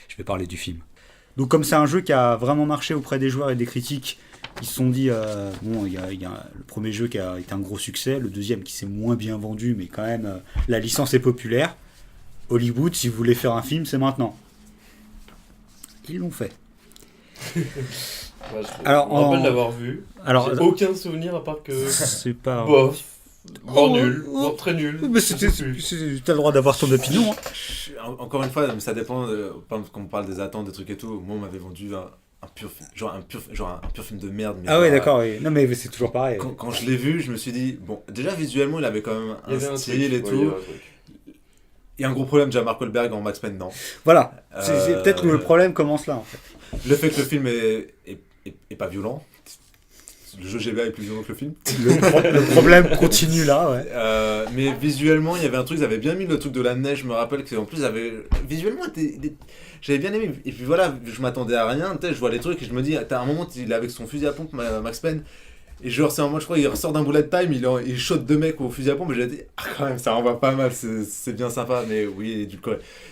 je vais parler du film. Donc comme c'est un jeu qui a vraiment marché auprès des joueurs et des critiques, ils se sont dit, bon, il y a le premier jeu qui a été un gros succès, le deuxième qui s'est moins bien vendu, mais quand même, la licence est populaire. Hollywood, si vous voulez faire un film, c'est maintenant. Ils l'ont fait. Ouais, je me rappelle d'avoir vu. Alors, j'ai aucun souvenir à part que. c'est pas. Bof. Voire nul. Voire très nul. Mais t'as le droit d'avoir ton opinion. Hein. Encore une fois, ça dépend. Quand on parle des attentes, des trucs et tout. Moi, on m'avait vendu un pur film, genre un pur film de merde. Mais ah ouais, d'accord. Oui. Non, mais c'est toujours pareil. Quand je l'ai vu, je me suis dit, bon, déjà visuellement, il avait quand même un style et tout. Il y a un gros problème, déjà Mark Wahlberg en Max Payne, non. Voilà. C'est peut-être où le problème commence là, en fait. Le fait que le film est pas violent. Le jeu GBA est plus violent que le film. Le problème continue là, ouais. Mais visuellement, il y avait un truc, ils avaient bien mis le truc de la neige, je me rappelle qu'en plus, visuellement, j'avais bien aimé. Et puis voilà, je m'attendais à rien, je vois les trucs et je me dis, à un moment, il est avec son fusil à pompe, Max Payne, et genre, c'est un moment, je crois, il ressort d'un bullet time, il shot 2 mecs au fusil à pompe, et j'ai dit, ah, quand même, ça renvoie pas mal, c'est bien sympa, mais oui, du coup,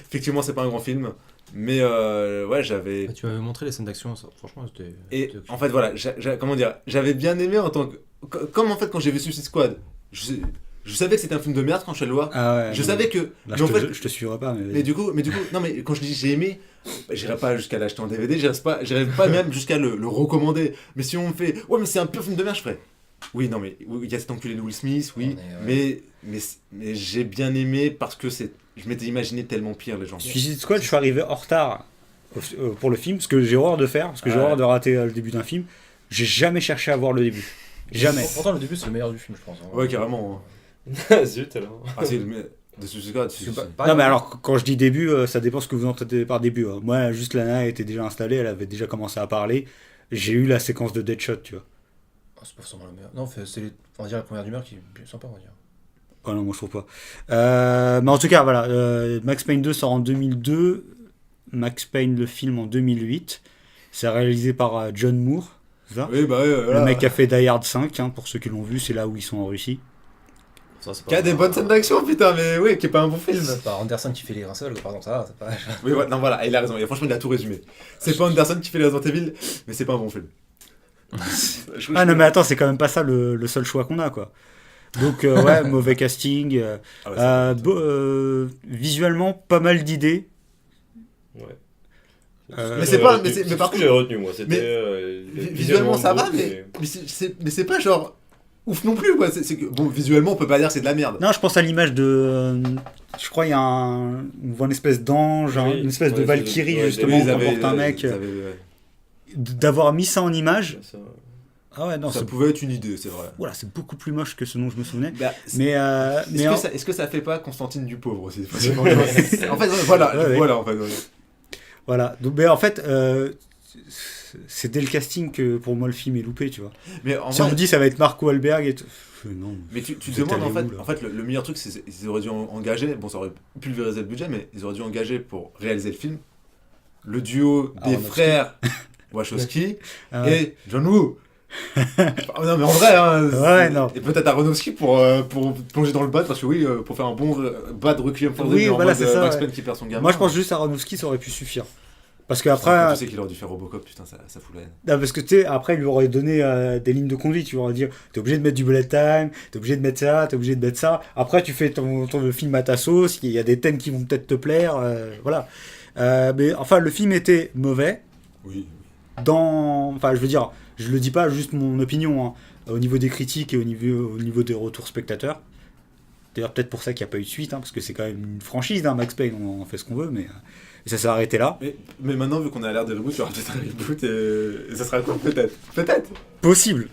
effectivement, c'est pas un grand film. Mais ouais, j'avais. Tu m'avais montré les scènes d'action, ça, franchement, c'était. Et en fait, voilà, comment dire, j'avais bien aimé en tant que. Comme en fait, quand j'ai vu Suicide Squad, je savais que c'était un film de merde quand je suis allé le voir. Ah ouais, je savais que. Là, je te suivrai pas. Mais du coup, non, mais quand je dis j'ai aimé, j'irai pas jusqu'à l'acheter en DVD, j'irai pas même jusqu'à le recommander. Mais si on me fait, ouais, mais c'est un pur film de merde, je ferais. Oui, non, mais il y a cet enculé de Will Smith, oui, mais j'ai bien aimé parce que je m'étais imaginé tellement pire, les gens. Suicide Squad, je suis arrivé en retard pour le film, parce que j'ai horreur de faire, parce que j'ai horreur de rater le début d'un film. J'ai jamais cherché à voir le début. Jamais. Pourtant, le début, c'est le meilleur du film, je pense. Ouais, carrément. Zut, alors. Ah, c'est de Suicide Squad. Non, mais alors, quand je dis début, ça dépend ce que vous entendez par début. Hein. Moi, juste Lana était déjà installée, elle avait déjà commencé à parler. J'ai eu la séquence de Deadshot, tu vois. C'est pas forcément la meilleure. Non, on va dire la première d'humeur qui est sympa, on va dire. Oh non, moi je trouve pas. Mais en tout cas, voilà. Max Payne 2 sort en 2002. Max Payne, le film, en 2008. C'est réalisé par John Moore. C'est ça oui, bah oui, voilà. Le mec qui a fait Die Hard 5, hein, pour ceux qui l'ont vu, c'est là où ils sont en Russie. Qui a des bonnes scènes d'action, putain, mais oui, qui est pas un bon film. C'est pas Anderson qui fait les rinceaux, par exemple, ça va, c'est pas. Oui, ouais, non, voilà, il a raison. Et franchement, il a tout résumé. C'est pas Anderson qui fait les Resident Evil, mais c'est pas un bon film. Ah non, mais attends, c'est quand même pas ça le seul choix qu'on a, quoi. Donc, ouais, mauvais casting. Visuellement, pas mal d'idées. Ouais. Mais c'est pas. Mais par contre, contre, j'ai retenu, moi. C'était. Visuellement, ça va, mais c'est pas genre. Ouf non plus, quoi. C'est que, bon, visuellement, on peut pas dire que c'est de la merde. Non, je pense à l'image de. Je crois il y a on voit une espèce d'ange, une espèce de Valkyrie, justement, qui porte un mec. D'avoir mis ça en image. Ah ouais, non, ça pouvait être une idée, c'est vrai. Voilà, c'est beaucoup plus moche que ce dont je me souvenais. Bah, est-ce que ça fait pas Constantine du pauvre aussi En fait, voilà, ouais. Voilà, en fait. Ouais. Voilà, donc, mais en fait, c'est dès le casting que pour moi le film est loupé, tu vois. Mais si on me dit ça va être Mark Wahlberg et tout. Non. Mais tu te demandes en fait, le meilleur truc, c'est qu'ils auraient dû engager, bon, ça aurait pulvérisé le budget, mais ils auraient dû engager pour réaliser le film le duo des frères Wachowski et John Woo. Non mais en vrai ouais, non. Et peut-être Aronofsky pour plonger dans le bad, parce que oui, pour faire un bon bad Requiem for the Dream, voilà, c'est ça, Max Payne qui perd son gamin. Moi je pense juste à Aronofsky, ça aurait pu suffire, parce qu'après tu sais qu'il aurait dû faire Robocop, putain, ça fout la haine. Non, parce que tu sais, après il lui aurait donné des lignes de conduite, tu lui aurais dit t'es obligé de mettre du bullet time, t'es obligé de mettre ça, t'es obligé de mettre ça, après tu fais ton film à ta sauce, il y a des thèmes qui vont peut-être te plaire, voilà. Mais enfin le film était mauvais. Oui. Enfin je veux dire, je le dis pas juste mon opinion, hein, au niveau des critiques et au niveau des retours spectateurs. D'ailleurs peut-être pour ça qu'il n'y a pas eu de suite, hein, parce que c'est quand même une franchise, hein, Max Payne, on en fait ce qu'on veut, mais ça s'est arrêté là. Mais maintenant, vu qu'on a l'air des reboots, il y aura peut-être un reboot et ça sera quoi, peut-être. Possible.